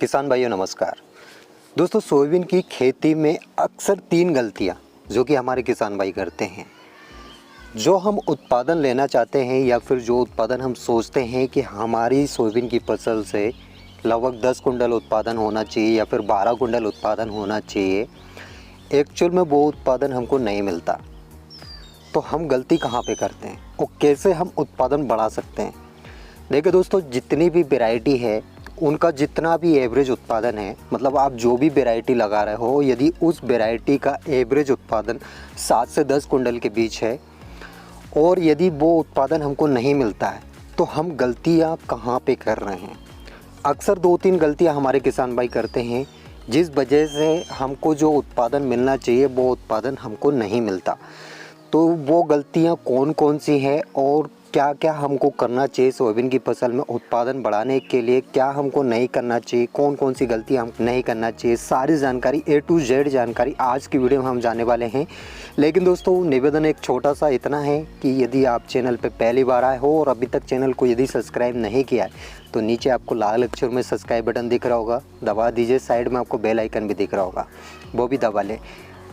किसान भाइयों नमस्कार। दोस्तों, सोयाबीन की खेती में अक्सर 3 गलतियां जो कि हमारे किसान भाई करते हैं। जो हम उत्पादन लेना चाहते हैं या फिर जो उत्पादन हम सोचते हैं कि हमारी सोयाबीन की फसल से लगभग 10 कुंटल उत्पादन होना चाहिए या फिर 12 कुंटल उत्पादन होना चाहिए, एक्चुअल में वो उत्पादन हमको नहीं मिलता। तो हम गलती कहाँ पे करते हैं और कैसे हम उत्पादन बढ़ा सकते हैं? देखिए दोस्तों, जितनी भी वैरायटी है उनका जितना भी एवरेज उत्पादन है, मतलब आप जो भी वैरायटी लगा रहे हो, यदि उस वैरायटी का एवरेज उत्पादन 7 से 10 कुंटल के बीच है और यदि वो उत्पादन हमको नहीं मिलता है तो हम गलतियाँ कहाँ पे कर रहे हैं? अक्सर 2-3 गलतियाँ हमारे किसान भाई करते हैं जिस वजह से हमको जो उत्पादन मिलना चाहिए वो उत्पादन हमको नहीं मिलता। तो वो गलतियाँ कौन कौन सी हैं और क्या क्या हमको करना चाहिए सोयाबीन की फसल में उत्पादन बढ़ाने के लिए, क्या हमको नहीं करना चाहिए, कौन कौन सी गलती हम नहीं करना चाहिए, सारी जानकारी A to Z जानकारी आज की वीडियो में हम जानने वाले हैं। लेकिन दोस्तों, निवेदन एक छोटा सा इतना है कि यदि आप चैनल पे पहली बार आए हो और अभी तक चैनल को यदि सब्सक्राइब नहीं किया है तो नीचे आपको लाल अक्षर में सब्सक्राइब बटन दिख रहा होगा, दबा दीजिए। साइड में आपको बेल आइकन भी दिख रहा होगा, वो भी दबा लें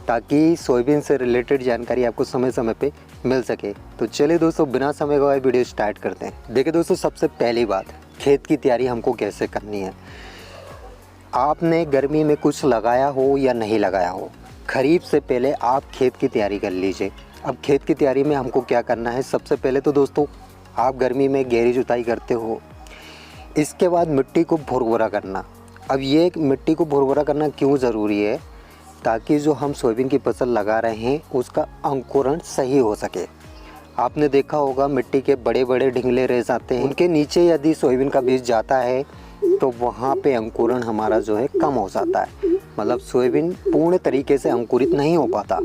ताकि सोयाबीन से रिलेटेड जानकारी आपको समय समय पे मिल सके। तो चलिए दोस्तों, बिना समय गवाए वीडियो स्टार्ट करते हैं। देखिए दोस्तों, सबसे पहली बात, खेत की तैयारी हमको कैसे करनी है। आपने गर्मी में कुछ लगाया हो या नहीं लगाया हो, खरीफ से पहले आप खेत की तैयारी कर लीजिए। अब खेत की तैयारी में हमको क्या करना है, सबसे पहले तो दोस्तों आप गर्मी में गहरी जुताई करते हो, इसके बाद मिट्टी को भुरभुरा करना। अब ये मिट्टी को भुरभुरा करना क्यों ज़रूरी है? ताकि जो हम सोयाबीन की फसल लगा रहे हैं उसका अंकुरण सही हो सके। आपने देखा होगा मिट्टी के बड़े बड़े ढिंगले रह जाते हैं, उनके नीचे यदि सोयाबीन का बीज जाता है तो वहाँ पे अंकुरण हमारा जो है कम हो जाता है, मतलब सोयाबीन पूर्ण तरीके से अंकुरित नहीं हो पाता।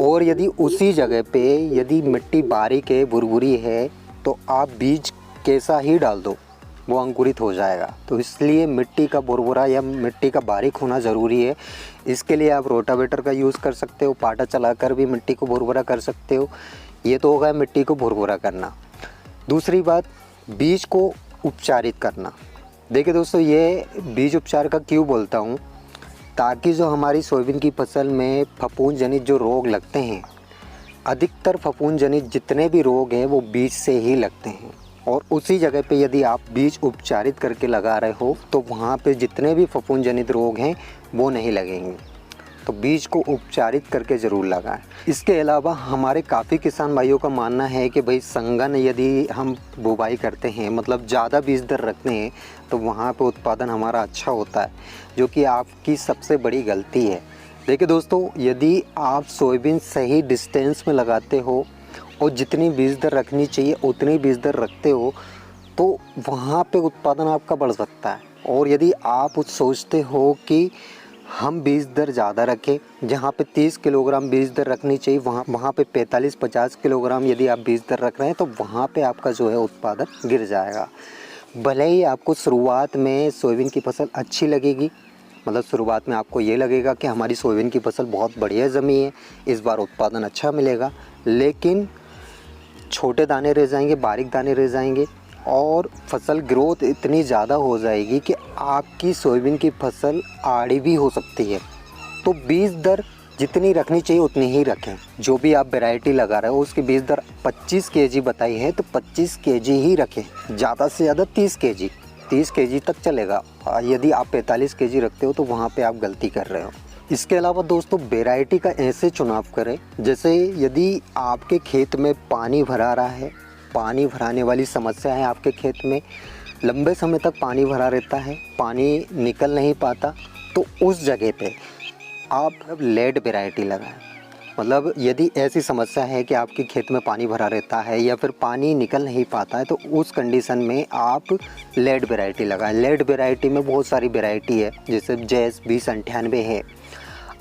और यदि उसी जगह पे यदि मिट्टी बारीक है, भुरभुरी है, तो आप बीज कैसा ही डाल दो वो अंकुरित हो जाएगा। तो इसलिए मिट्टी का भुरभुरा या मिट्टी का बारीक होना ज़रूरी है। इसके लिए आप रोटावेटर का यूज़ कर सकते हो, पाटा चलाकर भी मिट्टी को भुरभुरा कर सकते हो। ये तो होगा मिट्टी को भुरभुरा करना। दूसरी बात, बीज को उपचारित करना। देखिए दोस्तों, ये बीज उपचार का क्यों बोलता हूँ, ताकि जो हमारी सोयाबीन की फसल में फफूंद जनित जो रोग लगते हैं, अधिकतर फफूंद जनित जितने भी रोग हैं वो बीज से ही लगते हैं। और उसी जगह पे यदि आप बीज उपचारित करके लगा रहे हो तो वहाँ पे जितने भी फफूंद जनित रोग हैं वो नहीं लगेंगे। तो बीज को उपचारित करके ज़रूर लगाएं। इसके अलावा हमारे काफ़ी किसान भाइयों का मानना है कि भाई संगन यदि हम बुवाई करते हैं, मतलब ज़्यादा बीज दर रखते हैं, तो वहाँ पे उत्पादन हमारा अच्छा होता है, जो कि आपकी सबसे बड़ी गलती है। देखिए दोस्तों, यदि आप सोयाबीन सही डिस्टेंस में लगाते हो और जितनी बीज दर रखनी चाहिए उतनी बीज दर रखते हो तो वहाँ पे उत्पादन आपका बढ़ सकता है। और यदि आप सोचते हो कि हम बीज दर ज़्यादा रखें, जहाँ पे 30 किलोग्राम बीज दर रखनी चाहिए वहाँ पे 45-50 किलोग्राम यदि आप बीज दर रख रहे हैं तो वहाँ पे आपका जो है उत्पादन गिर जाएगा। भले ही आपको शुरुआत में सोयाबीन की फसल अच्छी लगेगी, मतलब शुरुआत में आपको ये लगेगा कि हमारी सोयाबीन की फसल बहुत बढ़िया जमी है, इस बार उत्पादन अच्छा मिलेगा, लेकिन छोटे दाने रह जाएंगे, बारीक दाने रह जाएंगे और फसल ग्रोथ इतनी ज़्यादा हो जाएगी कि आपकी सोयाबीन की फसल आड़ी भी हो सकती है। तो बीज दर जितनी रखनी चाहिए उतनी ही रखें। जो भी आप वैरायटी लगा रहे हो उसकी बीज दर 25 केजी बताई है तो 25 केजी ही रखें, ज़्यादा से ज़्यादा 30 केजी तक चलेगा। यदि आप 45 केजी रखते हो तो वहाँ पे आप गलती कर रहे हो। इसके अलावा दोस्तों, वैरायटी का ऐसे चुनाव करें, जैसे यदि आपके खेत में पानी भरा रहा है, पानी भराने वाली समस्या है आपके खेत में, लंबे समय तक पानी भरा रहता है, पानी निकल नहीं पाता, तो उस जगह पे आप लेड वैरायटी लगाएं। मतलब यदि ऐसी समस्या है कि आपके खेत में पानी भरा रहता है या फिर पानी निकल नहीं पाता है तो उस कंडीशन में आप लेड वैरायटी लगाएं। लेड वैरायटी में बहुत सारी वैरायटी है, जैसे जैस 2098 है,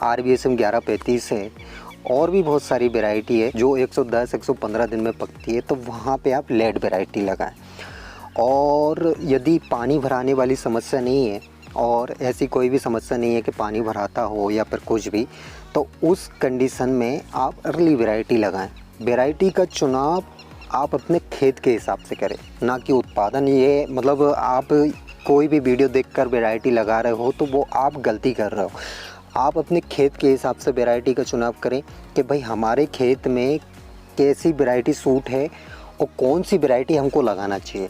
RBSM 1135 है, और भी बहुत सारी वैरायटी है जो 110-115 दिन में पकती है, तो वहाँ पे आप लेड वैरायटी लगाएं। और यदि पानी भराने वाली समस्या नहीं है और ऐसी कोई भी समस्या नहीं है कि पानी भराता हो या फिर कुछ भी, तो उस कंडीशन में आप अर्ली वैरायटी लगाएं। वैरायटी का चुनाव आप अपने खेत के हिसाब से करें, ना कि उत्पादन। ये मतलब आप कोई भी वीडियो देखकर वैरायटी लगा रहे हो तो वो आप गलती कर रहे हो। आप अपने खेत के हिसाब से वैरायटी का चुनाव करें कि भाई हमारे खेत में कैसी वैरायटी सूट है और कौन सी वैरायटी हमको लगाना चाहिए।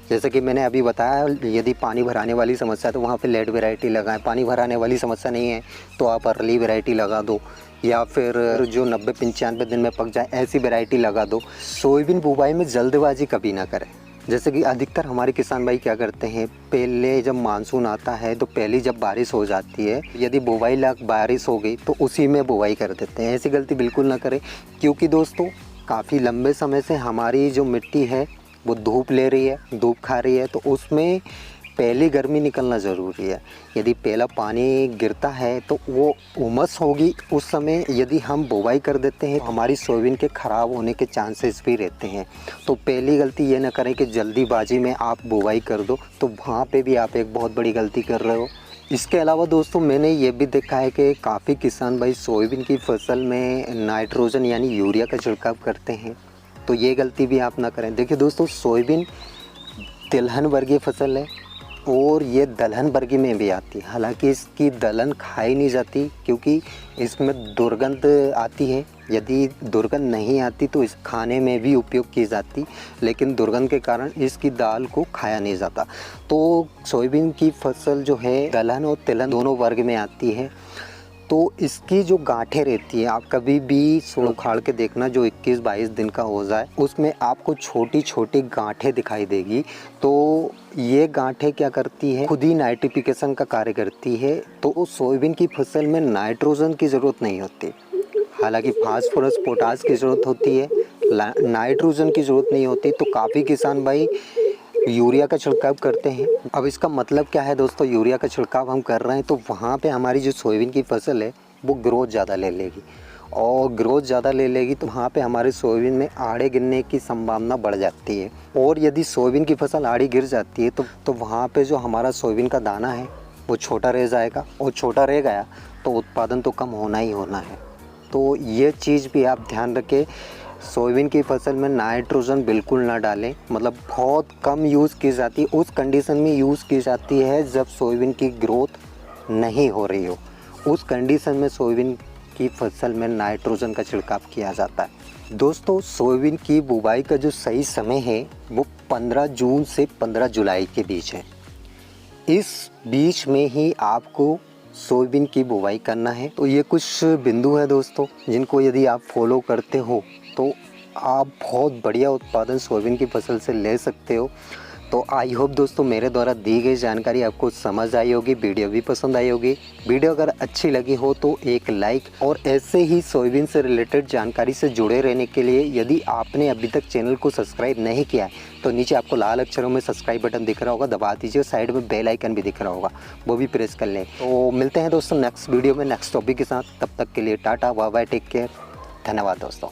जैसे कि मैंने अभी बताया, यदि पानी भराने वाली समस्या है तो वहाँ पे लेट वैरायटी लगाएं। पानी भराने वाली समस्या नहीं है तो आप अर्ली वैरायटी लगा दो, या फिर जो 90-95 दिन में पक जाए ऐसी वैरायटी लगा दो। सोयाबीन बुवाई में जल्दबाजी कभी ना करें। जैसे कि अधिकतर हमारे किसान भाई क्या करते हैं, पहले जब मानसून आता है तो पहली जब बारिश हो जाती है, यदि बुवाई लायक बारिश हो गई तो उसी में बुवाई कर देते हैं। ऐसी गलती बिल्कुल ना करें, क्योंकि दोस्तों काफ़ी लंबे समय से हमारी जो मिट्टी है वो धूप ले रही है, धूप खा रही है, तो उसमें पहली गर्मी निकलना ज़रूरी है। यदि पहला पानी गिरता है तो वो उमस होगी, उस समय यदि हम बुवाई कर देते हैं तो हमारी सोयाबीन के ख़राब होने के चांसेस भी रहते हैं। तो पहली गलती ये ना करें कि जल्दीबाजी में आप बुवाई कर दो, तो वहाँ पे भी आप एक बहुत बड़ी गलती कर रहे हो। इसके अलावा दोस्तों मैंने ये भी देखा है कि काफ़ी किसान भाई सोयाबीन की फसल में नाइट्रोजन यानी यूरिया का छिड़काव करते हैं, तो ये गलती भी आप ना करें। देखिए दोस्तों, सोयाबीन तिलहन वर्गीय फसल है और ये दलहन वर्गीय में भी आती है। हालांकि इसकी दलहन खाई नहीं जाती क्योंकि इसमें दुर्गंध आती है। यदि दुर्गंध नहीं आती तो इस खाने में भी उपयोग की जाती, लेकिन दुर्गंध के कारण इसकी दाल को खाया नहीं जाता। तो सोयाबीन की फसल जो है दलहन और तिलहन दोनों वर्ग में आती है। तो इसकी जो गांठें रहती है, आप कभी भी उखाड़ के देखना, जो 21-22 दिन का हो जाए उसमें आपको छोटी छोटी गांठें दिखाई देगी। तो ये गांठें क्या करती है, खुद ही नाइट्रिफिकेशन का कार्य करती है। तो सोयाबीन की फसल में नाइट्रोजन की ज़रूरत नहीं होती, हालांकि फास्फोरस पोटास की ज़रूरत होती है, नाइट्रोजन की ज़रूरत नहीं होती। तो काफ़ी किसान भाई यूरिया का छिड़काव करते हैं। अब इसका मतलब क्या है दोस्तों, यूरिया का छिड़काव हम कर रहे हैं तो वहाँ पे हमारी जो सोयाबीन की फसल है वो ग्रोथ ज़्यादा ले लेगी, और ग्रोथ ज़्यादा ले लेगी तो वहाँ पे हमारे सोयाबीन में आड़े गिरने की संभावना बढ़ जाती है। और यदि सोयाबीन की फसल आड़ी गिर जाती है तो वहाँ पे जो हमारा सोयाबीन का दाना है वो छोटा रह जाएगा, और छोटा रह गया तो उत्पादन तो कम होना ही होना है। तो ये चीज़ भी आप ध्यान रखें, सोयाबीन की फसल में नाइट्रोजन बिल्कुल ना डालें। मतलब बहुत कम यूज़ की जाती है, उस कंडीशन में यूज़ की जाती है जब सोयाबीन की ग्रोथ नहीं हो रही हो, उस कंडीशन में सोयाबीन की फसल में नाइट्रोजन का छिड़काव किया जाता है। दोस्तों, सोयाबीन की बुवाई का जो सही समय है वो 15 जून से 15 जुलाई के बीच है। इस बीच में ही आपको सोयाबीन की बुवाई करना है। तो ये कुछ बिंदु है दोस्तों, जिनको यदि आप फॉलो करते हो तो आप बहुत बढ़िया उत्पादन सोयाबीन की फसल से ले सकते हो। तो आई होप दोस्तों मेरे द्वारा दी गई जानकारी आपको समझ आई होगी, वीडियो भी पसंद आई होगी। वीडियो अगर अच्छी लगी हो तो एक लाइक, और ऐसे ही सोयाबीन से रिलेटेड जानकारी से जुड़े रहने के लिए यदि आपने अभी तक चैनल को सब्सक्राइब नहीं किया है तो नीचे आपको लाल अक्षरों में सब्सक्राइब बटन दिख रहा होगा, दबा दीजिए। साइड में बेल आइकन भी दिख रहा होगा, वो भी प्रेस कर लें। तो मिलते हैं दोस्तों नेक्स्ट वीडियो में नेक्स्ट टॉपिक के साथ। तब तक के लिए tata, bye bye, take care, धन्यवाद दोस्तों।